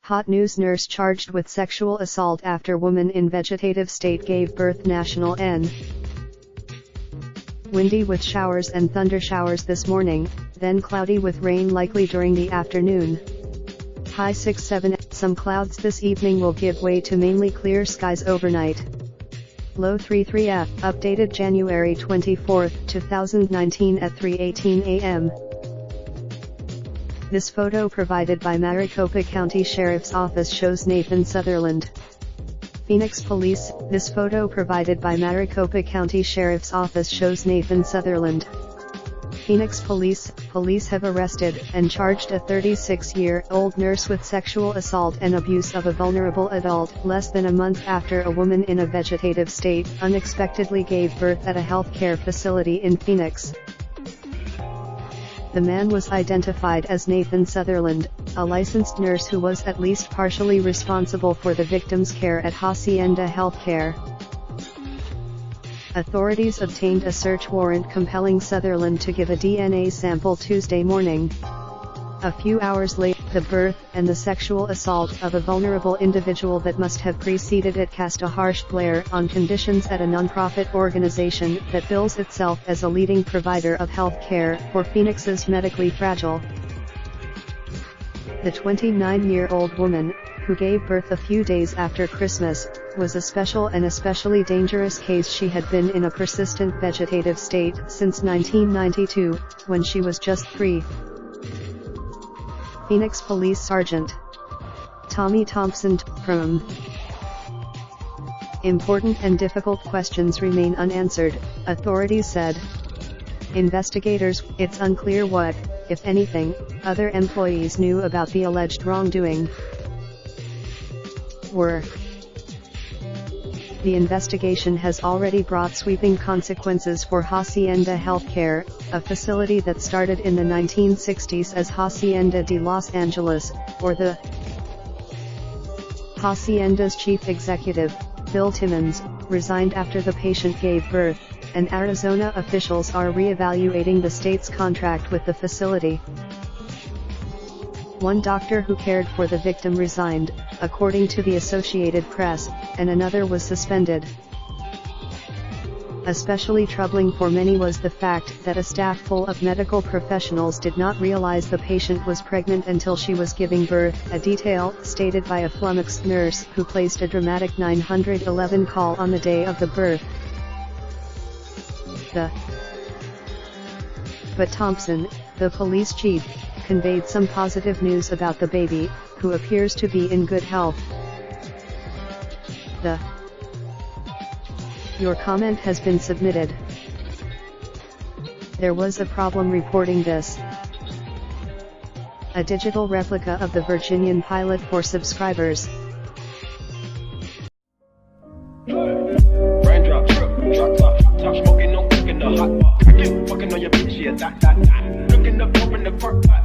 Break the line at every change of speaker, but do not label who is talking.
Hot news: nurse charged with sexual assault after woman in vegetative state gave birth. National N. Windy with showers and thunder showers this morning, then cloudy with rain likely during the afternoon. High 6-7. Some clouds this evening will give way to mainly clear skies overnight. Low 33F. Updated January 24, 2019 at 3:18 a.m. This photo provided by Maricopa County Sheriff's Office shows Nathan Sutherland. Phoenix Police. This photo provided by Maricopa County Sheriff's Office shows Nathan Sutherland. Phoenix Police. Police have arrested and charged a 36-year-old nurse with sexual assault and abuse of a vulnerable adult less than a month after a woman in a vegetative state unexpectedly gave birth at a healthcare facility in Phoenix. The man was identified as Nathan Sutherland, a licensed nurse who was at least partially responsible for the victim's care at Hacienda Healthcare. Authorities obtained a search warrant compelling Sutherland to give a DNA sample Tuesday morning. A few hours later, the birth and the sexual assault of a vulnerable individual that must have preceded it cast a harsh glare on conditions at a nonprofit organization that bills itself as a leading provider of health care for Phoenix's medically fragile. The 29-year-old woman, who gave birth a few days after Christmas, was a special and especially dangerous case. She had been in a persistent vegetative state since 1992, when she was just 3. Phoenix Police Sergeant Tommy Thompson from important and difficult questions remain unanswered, authorities said. Investigators, it's unclear what, if anything, other employees knew about the alleged wrongdoing. The investigation has already brought sweeping consequences for Hacienda Healthcare, a facility that started in the 1960s as Hacienda de Los Angeles, or the Hacienda's chief executive, Bill Timmons, resigned after the patient gave birth, and Arizona officials are re-evaluating the state's contract with the facility. One doctor who cared for the victim resigned, according to the Associated Press, and another was suspended. Especially troubling for many was the fact that a staff full of medical professionals did not realize the patient was pregnant until she was giving birth, a detail stated by a flummoxed nurse who placed a dramatic 911 call on the day of the birth. But Thompson, the police chief, conveyed some positive news about the baby, who appears to be in good health. Your comment has been submitted. There was a problem reporting this. A digital replica of the Virginian pilot for subscribers.
Raindrop, drop top, smoking, no cooking the hot pot. Fucking on your bitch, yeah, that. Looking up, open the park pot.